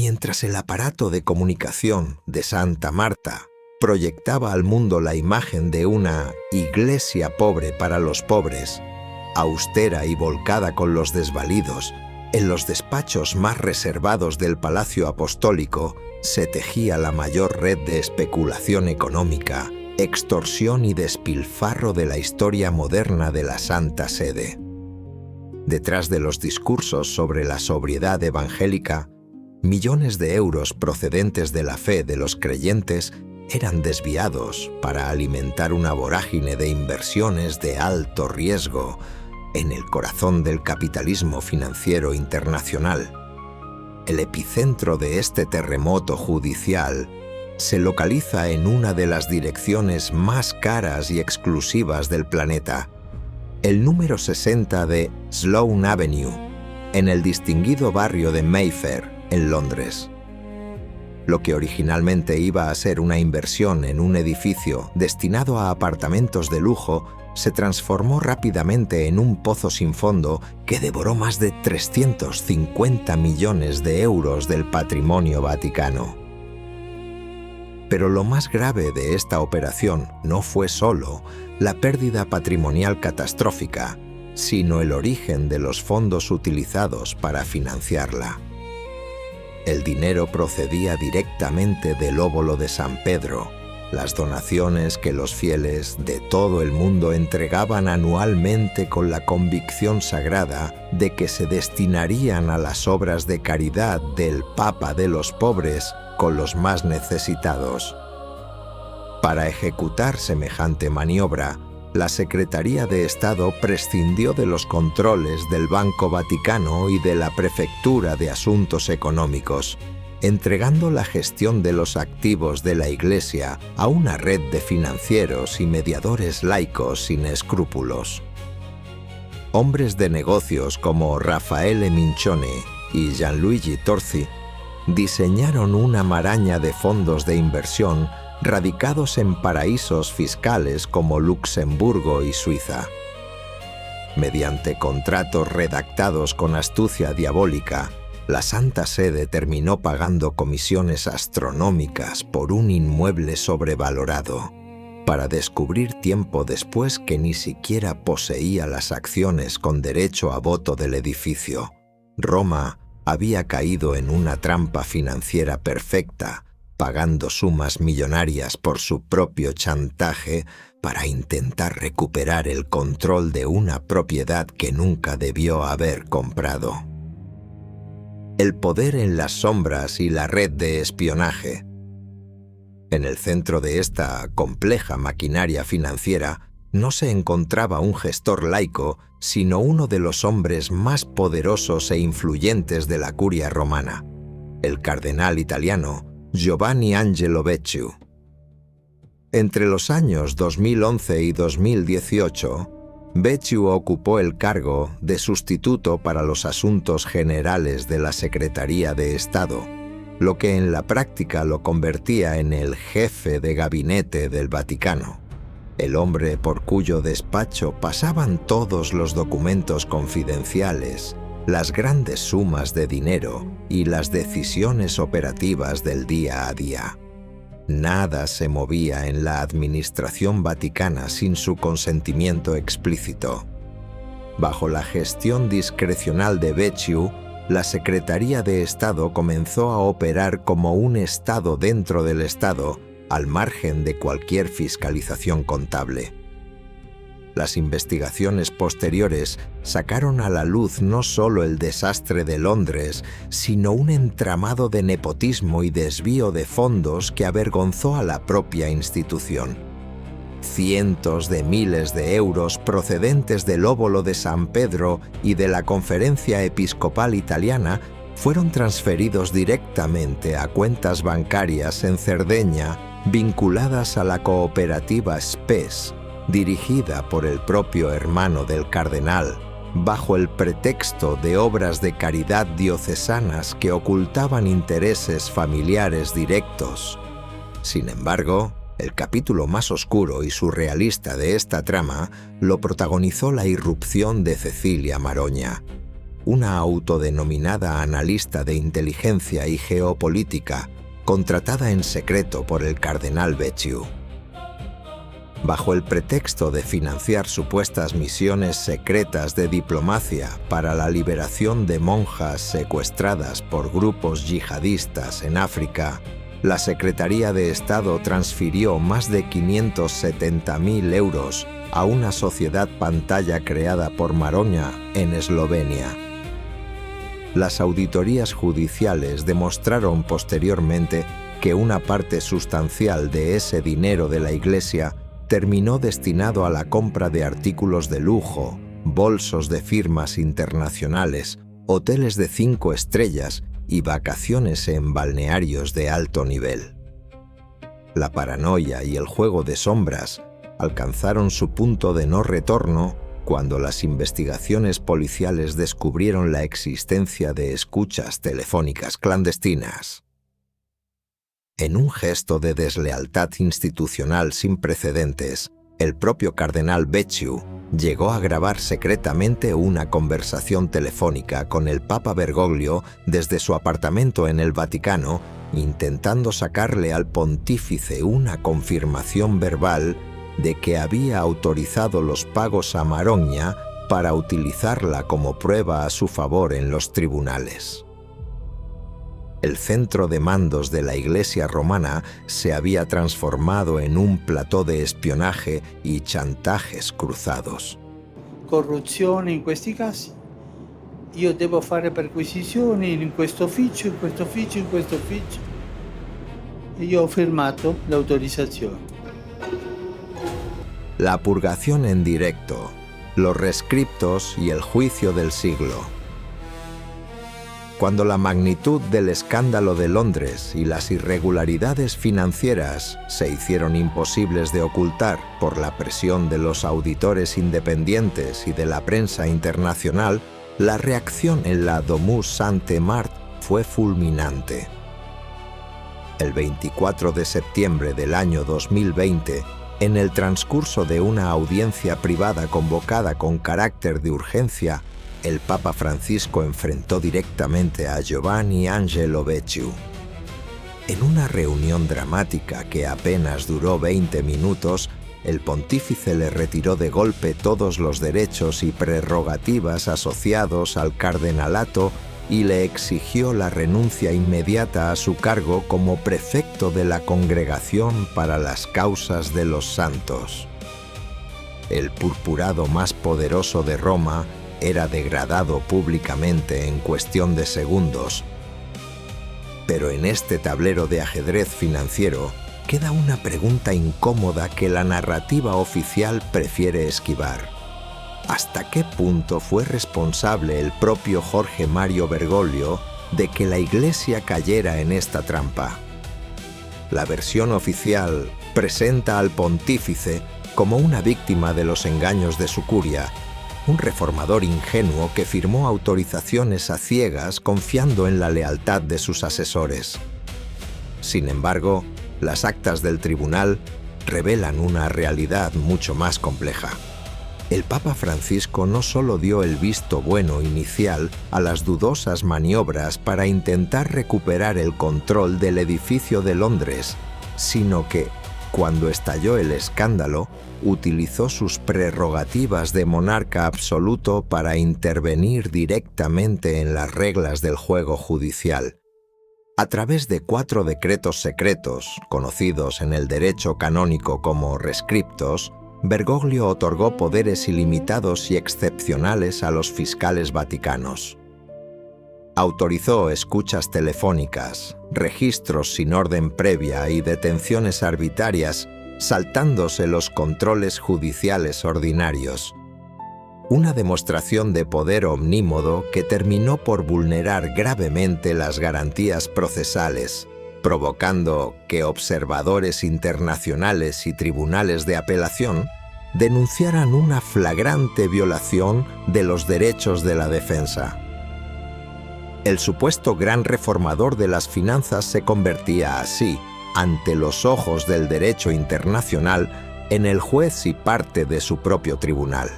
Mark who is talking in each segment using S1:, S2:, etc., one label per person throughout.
S1: mientras el aparato de comunicación de Santa Marta proyectaba al mundo la imagen de una iglesia pobre para los pobres, austera y volcada con los desvalidos, en los despachos más reservados del Palacio Apostólico se tejía la mayor red de especulación económica, extorsión y despilfarro de la historia moderna de la Santa Sede. Detrás de los discursos sobre la sobriedad evangélica, millones de euros procedentes de la fe de los creyentes eran desviados para alimentar una vorágine de inversiones de alto riesgo en el corazón del capitalismo financiero internacional. El epicentro de este terremoto judicial se localiza en una de las direcciones más caras y exclusivas del planeta, el número 60 de Sloane Avenue, en el distinguido barrio de Mayfair, en Londres. Lo que originalmente iba a ser una inversión en un edificio destinado a apartamentos de lujo se transformó rápidamente en un pozo sin fondo que devoró más de 350 millones de euros del patrimonio vaticano. Pero lo más grave de esta operación no fue solo la pérdida patrimonial catastrófica, sino el origen de los fondos utilizados para financiarla. El dinero procedía directamente del óbolo de San Pedro, las donaciones que los fieles de todo el mundo entregaban anualmente con la convicción sagrada de que se destinarían a las obras de caridad del Papa de los pobres con los más necesitados. Para ejecutar semejante maniobra, la Secretaría de Estado prescindió de los controles del Banco Vaticano y de la Prefectura de Asuntos Económicos, entregando la gestión de los activos de la Iglesia a una red de financieros y mediadores laicos sin escrúpulos. Hombres de negocios como Raffaele Mincione y Gianluigi Torzi diseñaron una maraña de fondos de inversión radicados en paraísos fiscales como Luxemburgo y Suiza. Mediante contratos redactados con astucia diabólica, la Santa Sede terminó pagando comisiones astronómicas por un inmueble sobrevalorado, para descubrir tiempo después que ni siquiera poseía las acciones con derecho a voto del edificio. Roma había caído en una trampa financiera perfecta, pagando sumas millonarias por su propio chantaje para intentar recuperar el control de una propiedad que nunca debió haber comprado. El poder en las sombras y la red de espionaje. En el centro de esta compleja maquinaria financiera no se encontraba un gestor laico, sino uno de los hombres más poderosos e influyentes de la curia romana, el cardenal italiano Giovanni Angelo Becciu. Entre los años 2011 y 2018, Becciu ocupó el cargo de sustituto para los asuntos generales de la Secretaría de Estado, lo que en la práctica lo convertía en el jefe de gabinete del Vaticano, el hombre por cuyo despacho pasaban todos los documentos confidenciales, las grandes sumas de dinero y las decisiones operativas del día a día. Nada se movía en la administración vaticana sin su consentimiento explícito. Bajo la gestión discrecional de Becciu, la Secretaría de Estado comenzó a operar como un Estado dentro del Estado, al margen de cualquier fiscalización contable. Las investigaciones posteriores sacaron a la luz no solo el desastre de Londres, sino un entramado de nepotismo y desvío de fondos que avergonzó a la propia institución. Cientos de miles de euros procedentes del óbolo de San Pedro y de la Conferencia Episcopal Italiana fueron transferidos directamente a cuentas bancarias en Cerdeña vinculadas a la cooperativa SPES, dirigida por el propio hermano del cardenal, bajo el pretexto de obras de caridad diocesanas que ocultaban intereses familiares directos. Sin embargo, el capítulo más oscuro y surrealista de esta trama lo protagonizó la irrupción de Cecilia Maroña. una autodenominada analista de inteligencia y geopolítica, contratada en secreto por el cardenal Becciu. Bajo el pretexto de financiar supuestas misiones secretas de diplomacia para la liberación de monjas secuestradas por grupos yihadistas en África, la Secretaría de Estado transfirió más de 570.000 euros a una sociedad pantalla creada por Maroña en Eslovenia. Las auditorías judiciales demostraron posteriormente que una parte sustancial de ese dinero de la Iglesia terminó destinado a la compra de artículos de lujo, bolsos de firmas internacionales, hoteles de 5 estrellas y vacaciones en balnearios de alto nivel. La paranoia y el juego de sombras alcanzaron su punto de no retorno cuando las investigaciones policiales descubrieron la existencia de escuchas telefónicas clandestinas. En un gesto de deslealtad institucional sin precedentes, el propio cardenal Becciu llegó a grabar secretamente una conversación telefónica con el Papa Bergoglio desde su apartamento en el Vaticano, intentando sacarle al pontífice una confirmación verbal de que había autorizado los pagos a Maroña para utilizarla como prueba a su favor en los tribunales. El centro de mandos de la Iglesia romana se había transformado en un plató de espionaje y chantajes cruzados.
S2: Corruzione in questi casi. Io devo fare perquisizioni in questo ufficio, in questo ufficio, in questo ufficio. E io ho firmato l'autorizzazione.
S1: La purgación en directo, los rescriptos y el juicio del siglo. Cuando la magnitud del escándalo de Londres y las irregularidades financieras se hicieron imposibles de ocultar por la presión de los auditores independientes y de la prensa internacional, la reacción en la Domus Sainte Marthe fue fulminante. El 24 de septiembre del año 2020, en el transcurso de una audiencia privada convocada con carácter de urgencia, el Papa Francisco enfrentó directamente a Giovanni Angelo Becciu. En una reunión dramática que apenas duró 20 minutos, el pontífice le retiró de golpe todos los derechos y prerrogativas asociados al cardenalato y le exigió la renuncia inmediata a su cargo como prefecto de la Congregación para las Causas de los Santos. El purpurado más poderoso de Roma era degradado públicamente en cuestión de segundos. Pero en este tablero de ajedrez financiero queda una pregunta incómoda que la narrativa oficial prefiere esquivar. ¿Hasta qué punto fue responsable el propio Jorge Mario Bergoglio de que la Iglesia cayera en esta trampa? La versión oficial presenta al pontífice como una víctima de los engaños de su curia, un reformador ingenuo que firmó autorizaciones a ciegas confiando en la lealtad de sus asesores. Sin embargo, las actas del tribunal revelan una realidad mucho más compleja. El Papa Francisco no solo dio el visto bueno inicial a las dudosas maniobras para intentar recuperar el control del edificio de Londres, sino que, cuando estalló el escándalo, utilizó sus prerrogativas de monarca absoluto para intervenir directamente en las reglas del juego judicial. A través de 4 decretos secretos, conocidos en el derecho canónico como rescriptos, Bergoglio otorgó poderes ilimitados y excepcionales a los fiscales vaticanos. Autorizó escuchas telefónicas, registros sin orden previa y detenciones arbitrarias, saltándose los controles judiciales ordinarios. Una demostración de poder omnímodo que terminó por vulnerar gravemente las garantías procesales, provocando que observadores internacionales y tribunales de apelación denunciaran una flagrante violación de los derechos de la defensa. El supuesto gran reformador de las finanzas se convertía así, ante los ojos del derecho internacional, en el juez y parte de su propio tribunal.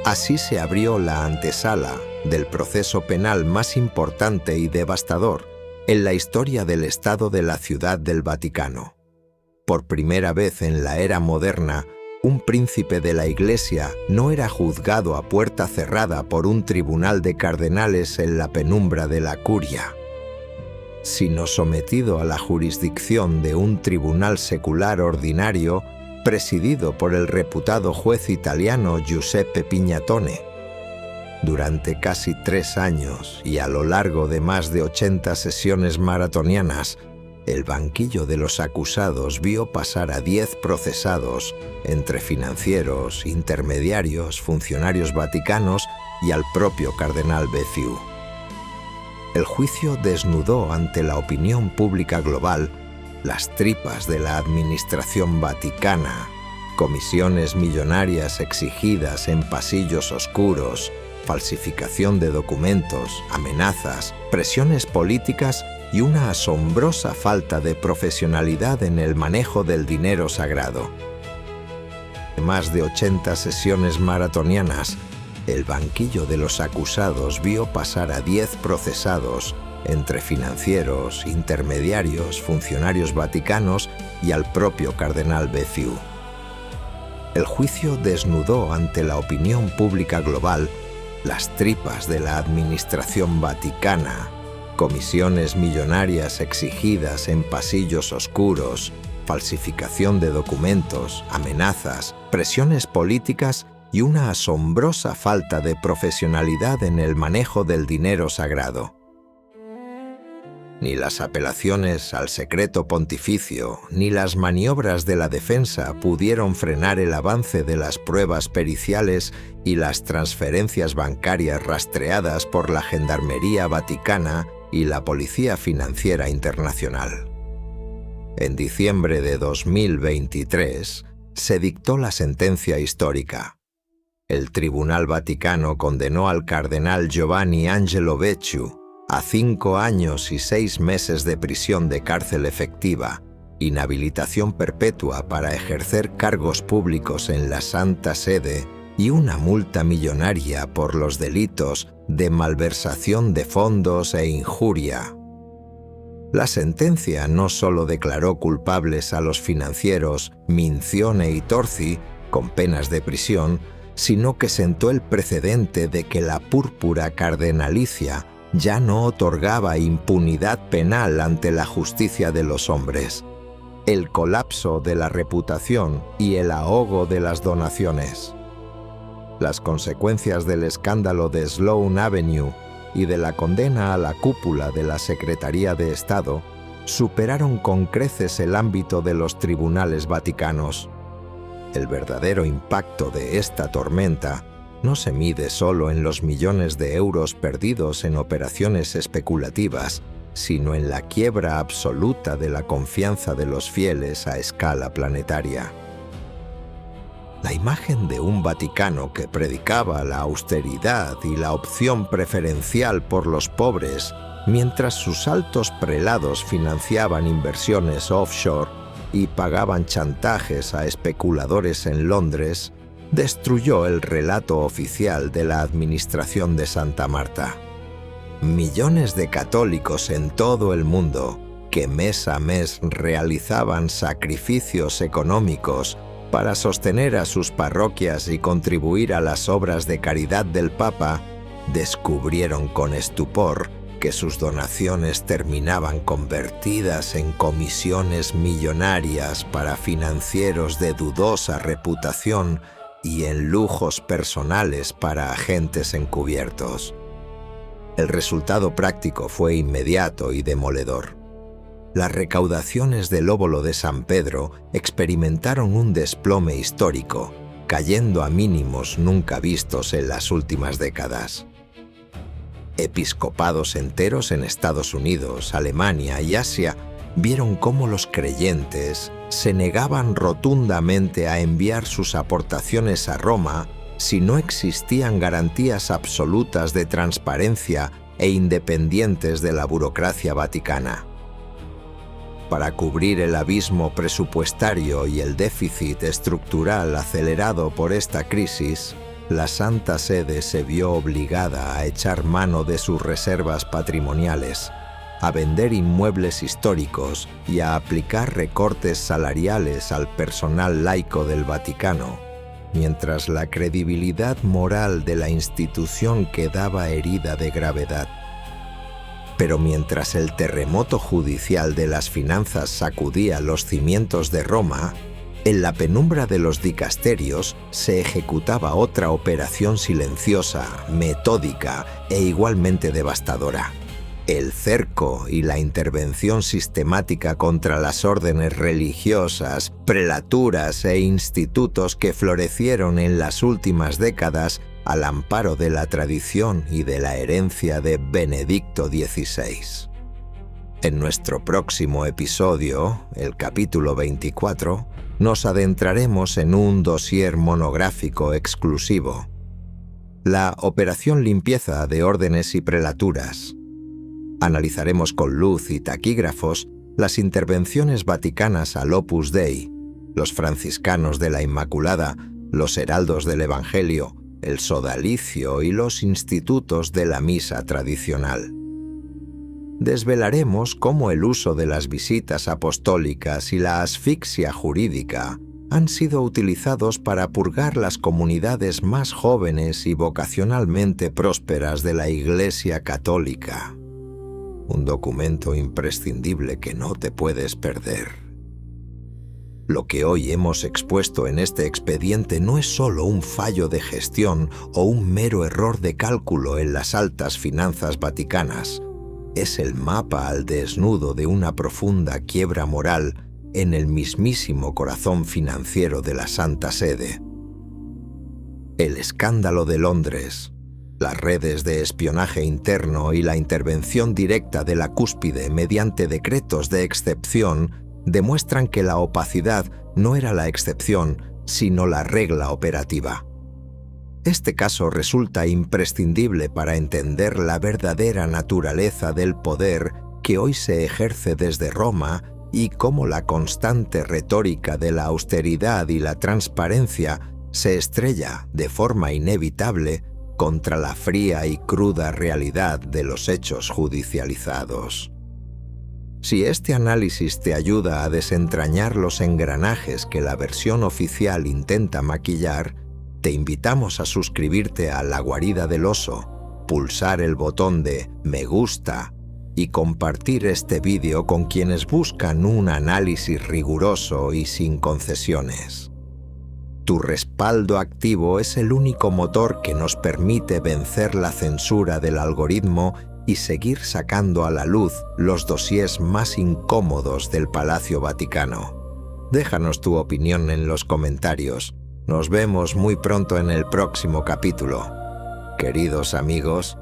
S1: Así se abrió la antesala del proceso penal más importante y devastador en la historia del Estado de la Ciudad del Vaticano. Por primera vez en la era moderna, un príncipe de la Iglesia no era juzgado a puerta cerrada por un tribunal de cardenales en la penumbra de la curia, sino sometido a la jurisdicción de un tribunal secular ordinario presidido por el reputado juez italiano Giuseppe Pignatone. Durante casi 3 años y a lo largo de más de 80 sesiones maratonianas, el banquillo de los acusados vio pasar a 10 procesados, entre financieros, intermediarios, funcionarios vaticanos y al propio cardenal Bethieu. El juicio desnudó ante la opinión pública global las tripas de la administración vaticana, comisiones millonarias exigidas en pasillos oscuros, falsificación de documentos, amenazas, presiones políticas y una asombrosa falta de profesionalidad en el manejo del dinero sagrado. En más de 80 sesiones maratonianas, el banquillo de los acusados vio pasar a 10 procesados, entre financieros, intermediarios, funcionarios vaticanos y al propio cardenal Bethieu. El juicio desnudó ante la opinión pública global las tripas de la administración vaticana, comisiones millonarias exigidas en pasillos oscuros, falsificación de documentos, amenazas, presiones políticas y una asombrosa falta de profesionalidad en el manejo del dinero sagrado. Ni las apelaciones al secreto pontificio, ni las maniobras de la defensa pudieron frenar el avance de las pruebas periciales y las transferencias bancarias rastreadas por la Gendarmería Vaticana y la Policía Financiera Internacional. En diciembre de 2023 se dictó la sentencia histórica. El Tribunal Vaticano condenó al cardenal Giovanni Angelo Becciu a 5 años y 6 meses de prisión de cárcel efectiva, inhabilitación perpetua para ejercer cargos públicos en la Santa Sede y una multa millonaria por los delitos de malversación de fondos e injuria. La sentencia no solo declaró culpables a los financieros Minzione y Torzi con penas de prisión, sino que sentó el precedente de que la púrpura cardenalicia ya no otorgaba impunidad penal ante la justicia de los hombres, el colapso de la reputación y el ahogo de las donaciones. Las consecuencias del escándalo de Sloane Avenue y de la condena a la cúpula de la Secretaría de Estado superaron con creces el ámbito de los tribunales vaticanos. El verdadero impacto de esta tormenta no se mide solo en los millones de euros perdidos en operaciones especulativas, sino en la quiebra absoluta de la confianza de los fieles a escala planetaria. La imagen de un Vaticano que predicaba la austeridad y la opción preferencial por los pobres, mientras sus altos prelados financiaban inversiones offshore y pagaban chantajes a especuladores en Londres, destruyó el relato oficial de la administración de Santa Marta. Millones de católicos en todo el mundo que mes a mes realizaban sacrificios económicos para sostener a sus parroquias y contribuir a las obras de caridad del Papa, descubrieron con estupor que sus donaciones terminaban convertidas en comisiones millonarias para financieros de dudosa reputación y en lujos personales para agentes encubiertos. El resultado práctico fue inmediato y demoledor. Las recaudaciones del óbolo de San Pedro experimentaron un desplome histórico, cayendo a mínimos nunca vistos en las últimas décadas. Episcopados enteros en Estados Unidos, Alemania y Asia vieron cómo los creyentes se negaban rotundamente a enviar sus aportaciones a Roma si no existían garantías absolutas de transparencia e independientes de la burocracia vaticana. Para cubrir el abismo presupuestario y el déficit estructural acelerado por esta crisis, la Santa Sede se vio obligada a echar mano de sus reservas patrimoniales, a vender inmuebles históricos y a aplicar recortes salariales al personal laico del Vaticano, mientras la credibilidad moral de la institución quedaba herida de gravedad. Pero mientras el terremoto judicial de las finanzas sacudía los cimientos de Roma, en la penumbra de los dicasterios se ejecutaba otra operación silenciosa, metódica e igualmente devastadora: el cerco y la intervención sistemática contra las órdenes religiosas, prelaturas e institutos que florecieron en las últimas décadas al amparo de la tradición y de la herencia de Benedicto XVI. En nuestro próximo episodio, el capítulo 24, nos adentraremos en un dossier monográfico exclusivo: la operación limpieza de órdenes y prelaturas. Analizaremos con luz y taquígrafos las intervenciones vaticanas al Opus Dei, los franciscanos de la Inmaculada, los heraldos del Evangelio, el sodalicio y los institutos de la misa tradicional. Desvelaremos cómo el uso de las visitas apostólicas y la asfixia jurídica han sido utilizados para purgar las comunidades más jóvenes y vocacionalmente prósperas de la Iglesia Católica. Un documento imprescindible que no te puedes perder. Lo que hoy hemos expuesto en este expediente no es solo un fallo de gestión o un mero error de cálculo en las altas finanzas vaticanas. Es el mapa al desnudo de una profunda quiebra moral en el mismísimo corazón financiero de la Santa Sede. El escándalo de Londres, las redes de espionaje interno y la intervención directa de la cúspide mediante decretos de excepción demuestran que la opacidad no era la excepción, sino la regla operativa. Este caso resulta imprescindible para entender la verdadera naturaleza del poder que hoy se ejerce desde Roma y cómo la constante retórica de la austeridad y la transparencia se estrella de forma inevitable contra la fría y cruda realidad de los hechos judicializados. Si este análisis te ayuda a desentrañar los engranajes que la versión oficial intenta maquillar, te invitamos a suscribirte a La Guarida del Oso, pulsar el botón de me gusta y compartir este vídeo con quienes buscan un análisis riguroso y sin concesiones. Tu respaldo activo es el único motor que nos permite vencer la censura del algoritmo y seguir sacando a la luz los dossiers más incómodos del Palacio Vaticano. Déjanos tu opinión en los comentarios. Nos vemos muy pronto en el próximo capítulo. Queridos amigos,